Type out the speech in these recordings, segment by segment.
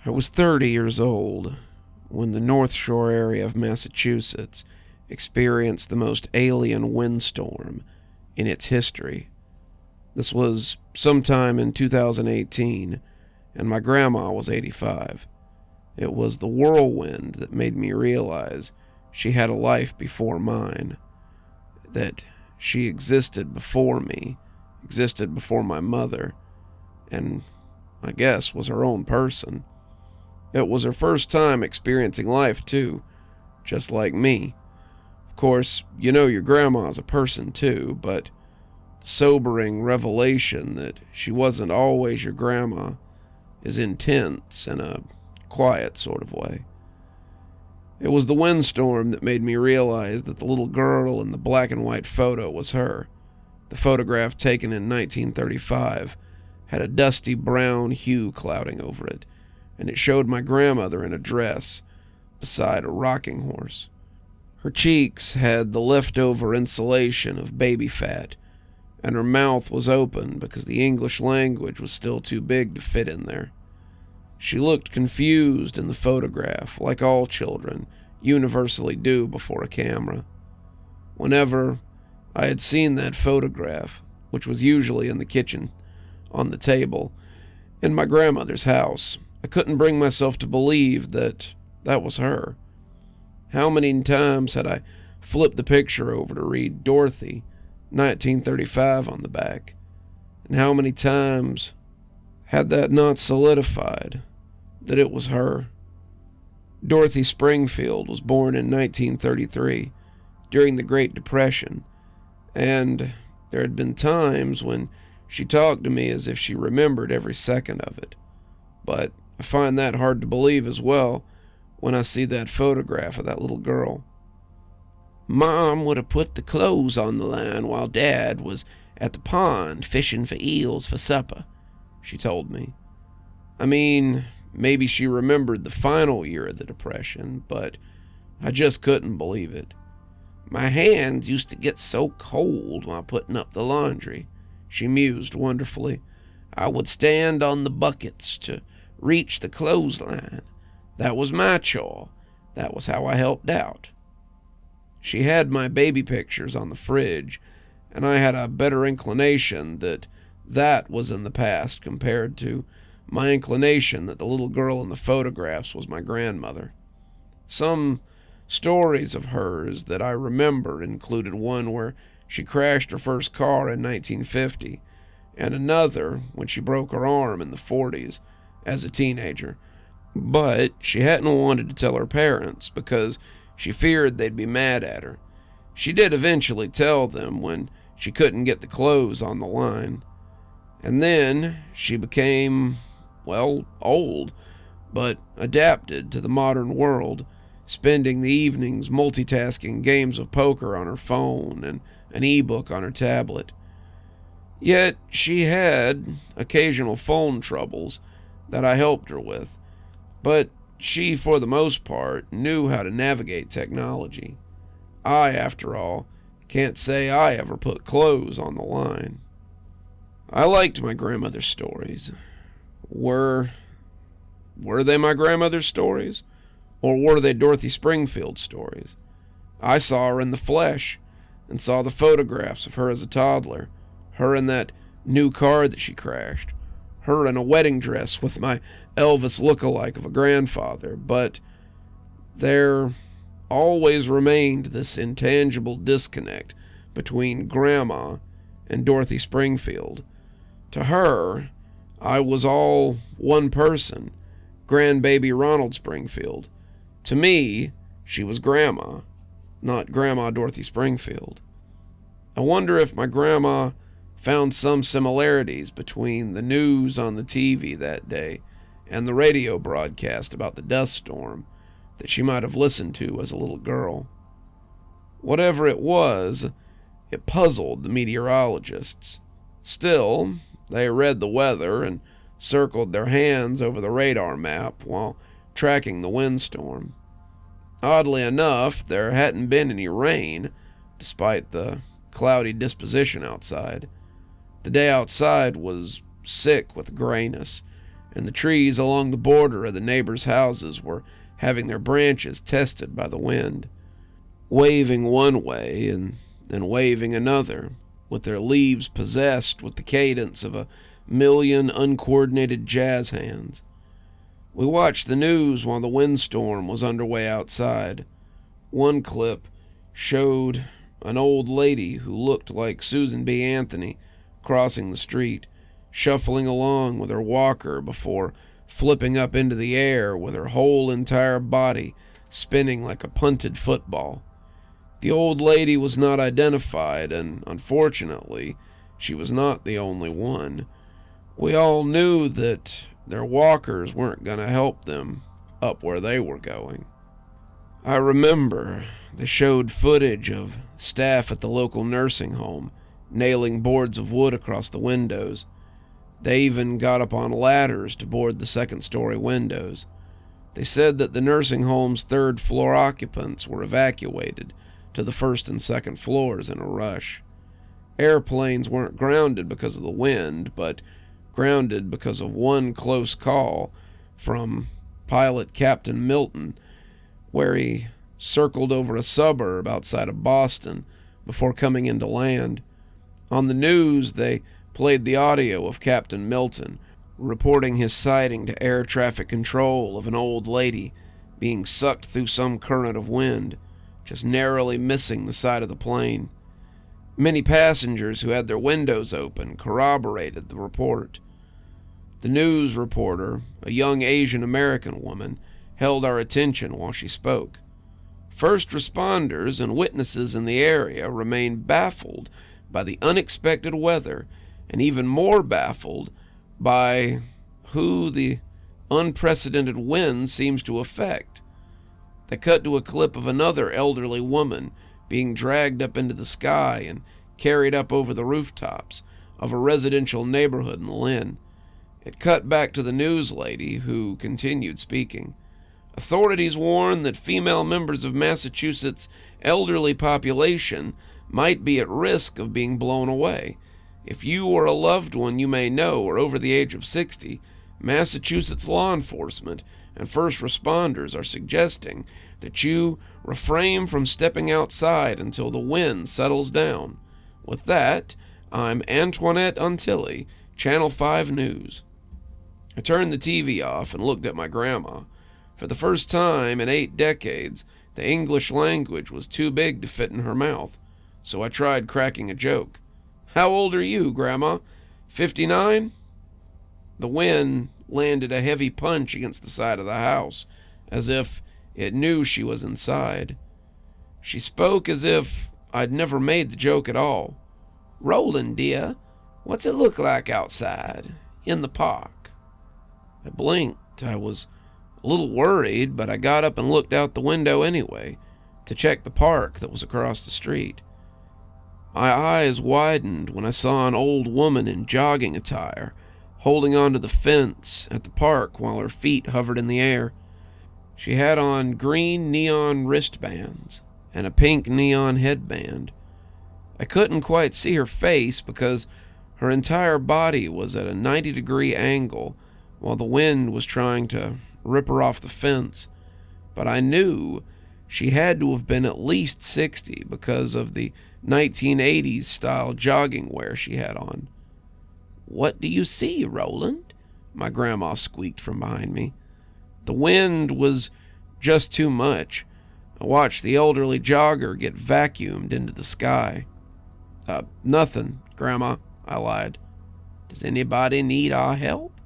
I was 30 years old when the North Shore area of Massachusetts experienced the most alien windstorm in its history. This was sometime in 2018, and my grandma was 85. It was the whirlwind that made me realize she had a life before mine, that she existed before me, existed before my mother, and I guess was her own person. It was her first time experiencing life, too, just like me. Of course, you know your grandma's a person, too, but the sobering revelation that she wasn't always your grandma is intense in a quiet sort of way. It was the windstorm that made me realize that the little girl in the black and white photo was her. The photograph taken in 1935 had a dusty brown hue clouding over it, and it showed my grandmother in a dress beside a rocking horse. Her cheeks had the leftover insulation of baby fat, and her mouth was open because the English language was still too big to fit in there. She looked confused in the photograph, like all children universally do before a camera. Whenever I had seen that photograph, which was usually in the kitchen on the table in my grandmother's house, I couldn't bring myself to believe that that was her. How many times had I flipped the picture over to read Dorothy, 1935 on the back, and how many times had that not solidified that it was her? Dorothy Springfield was born in 1933 during the Great Depression, and there had been times when she talked to me as if she remembered every second of it. But I find that hard to believe as well when I see that photograph of that little girl. Mom would have put the clothes on the line while Dad was at the pond fishing for eels for supper, she told me. I mean, maybe she remembered the final year of the Depression, but I just couldn't believe it. My hands used to get so cold while putting up the laundry, she mused wonderfully. I would stand on the buckets to reach the clothesline. That was my chore. That was how I helped out. She had my baby pictures on the fridge, and I had a better inclination that that was in the past compared to my inclination that the little girl in the photographs was my grandmother. Some stories of hers that I remember included one where she crashed her first car in 1950, and another when she broke her arm in the 40s as a teenager. But she hadn't wanted to tell her parents because she feared they'd be mad at her. She did eventually tell them when she couldn't get the clothes on the line. And then she became, well, old, but adapted to the modern world, spending the evenings multitasking games of poker on her phone and an e-book on her tablet. Yet she had occasional phone troubles that I helped her with, but she, for the most part, knew how to navigate technology. I, after all, can't say I ever put clothes on the line. I liked my grandmother's stories. Were they my grandmother's stories? Or were they Dorothy Springfield stories? I saw her in the flesh, and saw the photographs of her as a toddler, her in that new car that she crashed, her in a wedding dress with my Elvis look-alike of a grandfather, but there always remained this intangible disconnect between Grandma and Dorothy Springfield. To her, I was all one person, grandbaby Ronald Springfield. To me, she was Grandma, not Grandma Dorothy Springfield. I wonder if my grandma found some similarities between the news on the TV that day and the radio broadcast about the dust storm that she might have listened to as a little girl. Whatever it was, it puzzled the meteorologists. Still, they read the weather and circled their hands over the radar map while tracking the windstorm. Oddly enough, there hadn't been any rain, despite the cloudy disposition outside. The day outside was sick with grayness, and the trees along the border of the neighbors' houses were having their branches tested by the wind, waving one way and then waving another, with their leaves possessed with the cadence of a million uncoordinated jazz hands. We watched the news while the windstorm was underway outside. One clip showed an old lady who looked like Susan B. Anthony crossing the street, shuffling along with her walker before flipping up into the air with her whole entire body spinning like a punted football. The old lady was not identified, and unfortunately, she was not the only one. We all knew that their walkers weren't going to help them up where they were going. I remember they showed footage of staff at the local nursing home nailing boards of wood across the windows. They even got up on ladders to board the second-story windows. They said that the nursing home's third-floor occupants were evacuated to the first and second floors in a rush. Airplanes weren't grounded because of the wind, but grounded because of one close call from pilot Captain Milton, where he circled over a suburb outside of Boston before coming into land. On the news, they played the audio of Captain Milton reporting his sighting to air traffic control of an old lady being sucked through some current of wind, just narrowly missing the side of the plane. Many passengers who had their windows open corroborated the report. The news reporter, a young Asian American woman, held our attention while she spoke. First responders and witnesses in the area remained baffled by the unexpected weather, and even more baffled by who the unprecedented wind seems to affect. They cut to a clip of another elderly woman being dragged up into the sky and carried up over the rooftops of a residential neighborhood in Lynn. It cut back to the news lady, who continued speaking. Authorities warn that female members of Massachusetts' elderly population might be at risk of being blown away. If you or a loved one you may know are over the age of 60, Massachusetts law enforcement and first responders are suggesting that you refrain from stepping outside until the wind settles down. With that, I'm Antoinette Untilly, Channel 5 News. I turned the TV off and looked at my grandma. For the first time in 8 decades, the English language was too big to fit in her mouth, so I tried cracking a joke. How old are you, Grandma? 59? The wind landed a heavy punch against the side of the house, as if it knew she was inside. She spoke as if I'd never made the joke at all. Roland, dear, what's it look like outside, in the park? I blinked. I was a little worried, but I got up and looked out the window anyway, to check the park that was across the street. My eyes widened when I saw an old woman in jogging attire, holding onto the fence at the park while her feet hovered in the air. She had on green neon wristbands and a pink neon headband. I couldn't quite see her face because her entire body was at a 90-degree angle while the wind was trying to rip her off the fence, but I knew she had to have been at least 60 because of the 1980s style jogging wear she had on. What do you see, Roland? My grandma squeaked from behind me. The wind was just too much. I watched the elderly jogger get vacuumed into the sky. Nothing, Grandma, I lied. Does anybody need our help?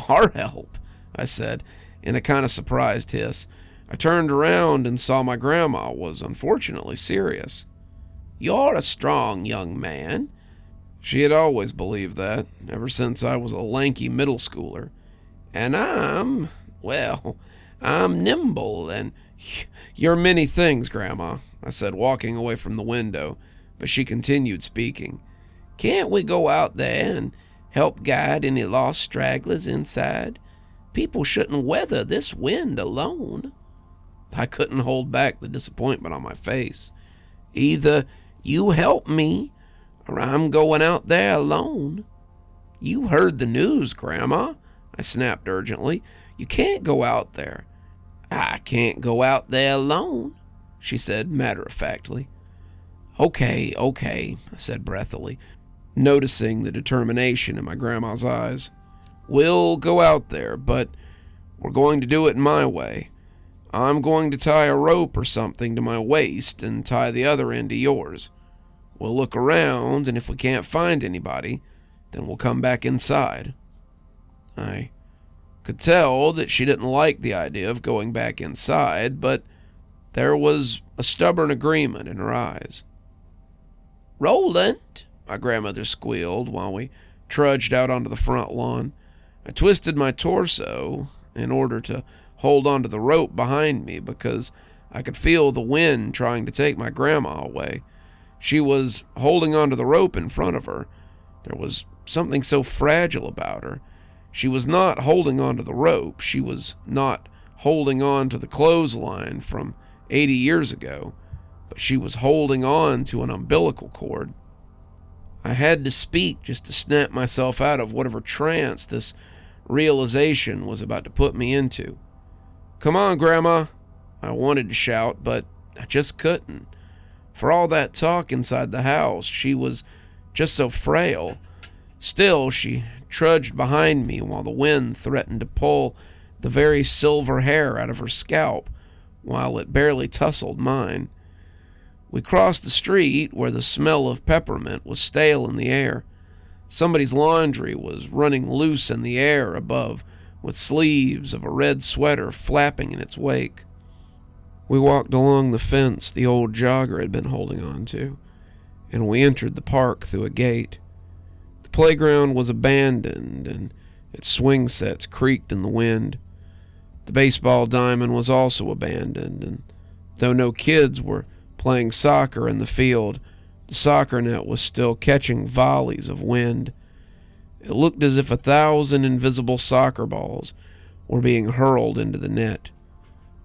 Our help, I said, in a kind of surprised hiss. I turned around and saw my grandma was unfortunately serious. You're a strong young man. She had always believed that, ever since I was a lanky middle schooler. And I'm nimble, and you're many things, Grandma, I said, walking away from the window, but she continued speaking. Can't we go out there and help guide any lost stragglers inside? People shouldn't weather this wind alone. I couldn't hold back the disappointment on my face. Either you help me, or I'm going out there alone. You heard the news, Grandma. I snapped urgently. "You can't go out there." "I can't go out there alone," she said matter-of-factly. Okay, I said breathily, noticing the determination in my grandma's eyes. "We'll go out there, but we're going to do it my way. I'm going to tie a rope or something to my waist and tie the other end to yours. We'll look around, and if we can't find anybody, then we'll come back inside." I could tell that she didn't like the idea of going back inside, but there was a stubborn agreement in her eyes. "Roland," my grandmother squealed while we trudged out onto the front lawn. I twisted my torso in order to hold onto the rope behind me because I could feel the wind trying to take my grandma away. She was holding onto the rope in front of her. There was something so fragile about her. She was not holding onto the rope. She was not holding on to the clothesline from 80 years ago, but she was holding on to an umbilical cord. I had to speak just to snap myself out of whatever trance this realization was about to put me into. "Come on, Grandma," I wanted to shout, but I just couldn't. For all that talk inside the house, she was just so frail. Still, she trudged behind me while the wind threatened to pull the very silver hair out of her scalp while it barely tousled mine. We crossed the street where the smell of peppermint was stale in the air. Somebody's laundry was running loose in the air above, with sleeves of a red sweater flapping in its wake. We walked along the fence the old jogger had been holding on to, and we entered the park through a gate. The playground was abandoned, and its swing sets creaked in the wind. The baseball diamond was also abandoned, and though no kids were playing soccer in the field, the soccer net was still catching volleys of wind. It looked as if 1,000 invisible soccer balls were being hurled into the net.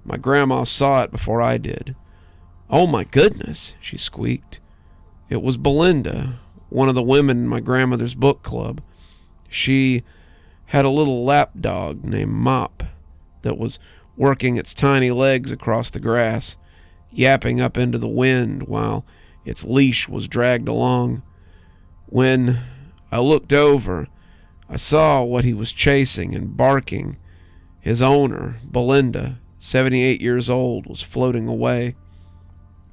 My grandma saw it before I did. "Oh my goodness," she squeaked. It was Belinda, one of the women in my grandmother's book club. She had a little lapdog named Mop that was working its tiny legs across the grass, yapping up into the wind while its leash was dragged along. When I looked over, I saw what he was chasing and barking. His owner, Belinda, 78 years old, was floating away.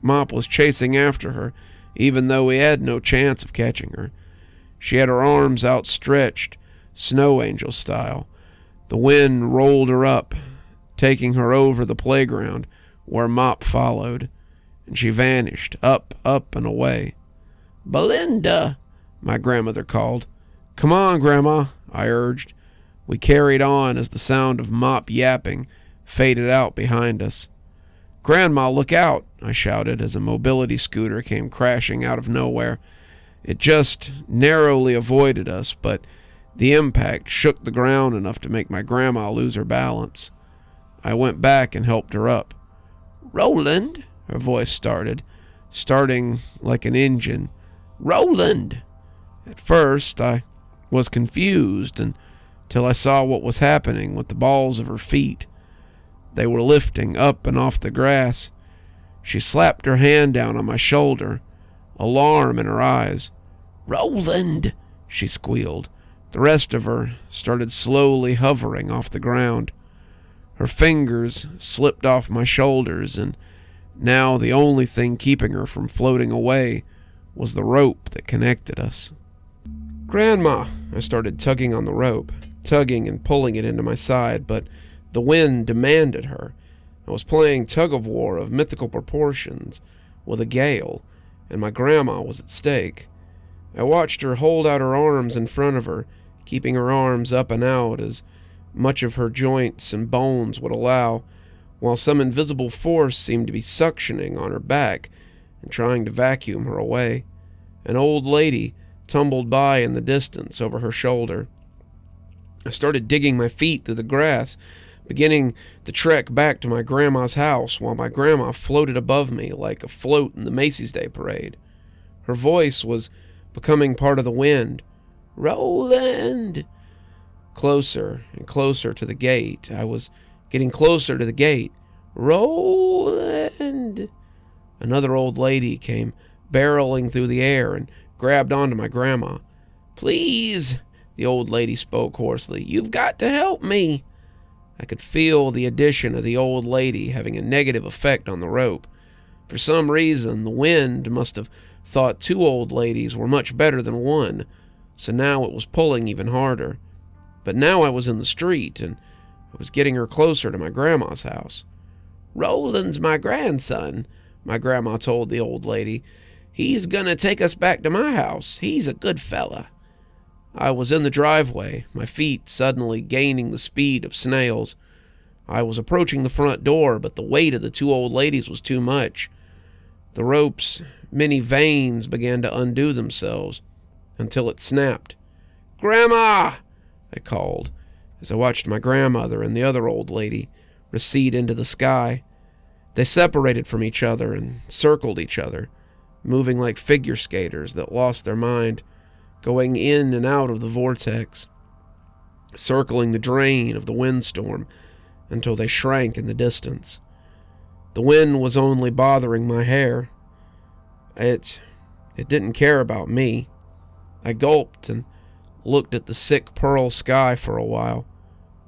Mop was chasing after her, even though he had no chance of catching her. She had her arms outstretched, snow angel style. The wind rolled her up, taking her over the playground where Mop followed, and she vanished, up, and away. "Belinda," my grandmother called. "Come on, Grandma," I urged. We carried on as the sound of Mop yapping faded out behind us. "Grandma, look out," I shouted as a mobility scooter came crashing out of nowhere. It just narrowly avoided us, but the impact shook the ground enough to make my grandma lose her balance. I went back and helped her up. "Roland," her voice starting like an engine. "Roland!" At first, I was confused until I saw what was happening with the balls of her feet. They were lifting up and off the grass. She slapped her hand down on my shoulder, alarm in her eyes. "Roland!" she squealed. The rest of her started slowly hovering off the ground. Her fingers slipped off my shoulders, and now the only thing keeping her from floating away was the rope that connected us. "Grandma," I started tugging on the rope, tugging and pulling it into my side, but the wind demanded her. I was playing tug-of-war of mythical proportions with a gale, and my grandma was at stake. I watched her hold out her arms in front of her, keeping her arms up and out as much of her joints and bones would allow, while some invisible force seemed to be suctioning on her back and trying to vacuum her away. An old lady tumbled by in the distance over her shoulder. I started digging my feet through the grass, beginning the trek back to my grandma's house while my grandma floated above me like a float in the Macy's Day Parade. Her voice was becoming part of the wind. "Roland!" closer and closer to the gate. I was getting closer to the gate. Roland! Another old lady came barreling through the air and grabbed onto my grandma. Please, the old lady spoke hoarsely. You've got to help me. I could feel the addition of the old lady having a negative effect on the rope. For some reason, the wind must have thought two old ladies were much better than one, so now it was pulling even harder. But now I was in the street, and I was getting her closer to my grandma's house. Roland's my grandson, my grandma told the old lady. He's gonna take us back to my house. He's a good fella. I was in the driveway, my feet suddenly gaining the speed of snails. I was approaching the front door, but the weight of the two old ladies was too much. The rope's many veins began to undo themselves until it snapped. Grandma! I called as I watched my grandmother and the other old lady recede into the sky. They separated from each other and circled each other, moving like figure skaters that lost their mind, going in and out of the vortex, circling the drain of the windstorm until they shrank in the distance. The wind was only bothering my hair. It didn't care about me. I gulped and looked at the sick pearl sky for a while,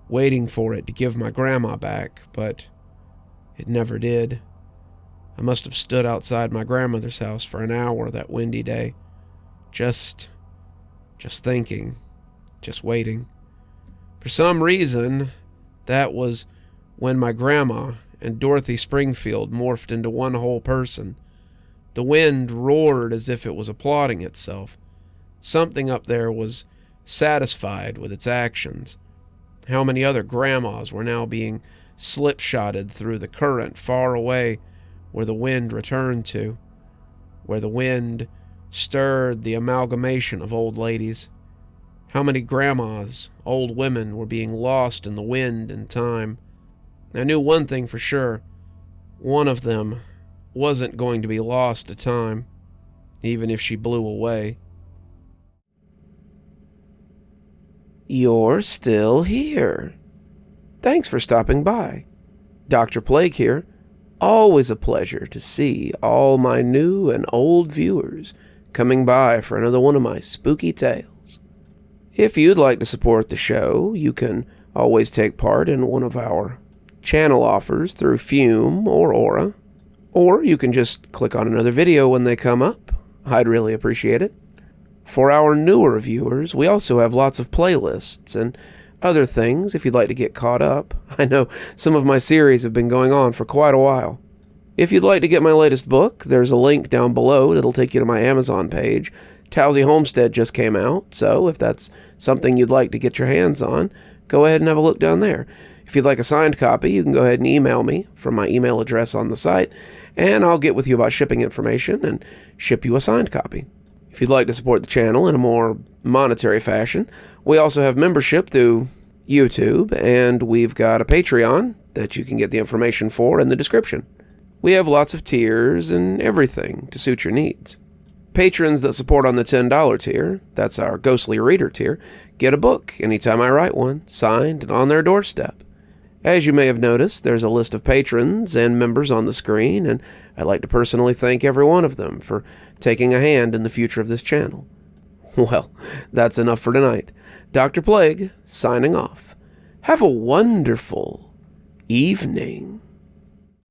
waiting for it to give my grandma back, but it never did. I must have stood outside my grandmother's house for an hour that windy day, just thinking, just waiting. For some reason, that was when my grandma and Dorothy Springfield morphed into one whole person. The wind roared as if it was applauding itself. Something up there was satisfied with its actions. How many other grandmas were now being slipshotted through the current far away where the wind returned to, where the wind stirred the amalgamation of old ladies. How many grandmas, old women, were being lost in the wind and time. I knew one thing for sure. One of them wasn't going to be lost to time, even if she blew away. You're still here. Thanks for stopping by. Dr. Plague here. Always a pleasure to see all my new and old viewers coming by for another one of my spooky tales. If you'd like to support the show, you can always take part in one of our channel offers through Fume or Aura, or you can just click on another video when they come up. I'd really appreciate it. For our newer viewers, we also have lots of playlists and other things if you'd like to get caught up. I know some of my series have been going on for quite a while. If you'd like to get my latest book, there's a link down below that'll take you to my Amazon page. Towesey Homestead just came out, so if that's something you'd like to get your hands on, go ahead and have a look down there. If you'd like a signed copy, you can go ahead and email me from my email address on the site, and I'll get with you about shipping information and ship you a signed copy. If you'd like to support the channel in a more monetary fashion, we also have membership through YouTube, and we've got a Patreon that you can get the information for in the description. We have lots of tiers and everything to suit your needs. Patrons that support on the $10 tier, that's our Ghostly Reader tier, get a book anytime I write one, signed and on their doorstep. As you may have noticed, there's a list of patrons and members on the screen, and I'd like to personally thank every one of them for taking a hand in the future of this channel. Well, that's enough for tonight. Dr. Plague, signing off. Have a wonderful evening.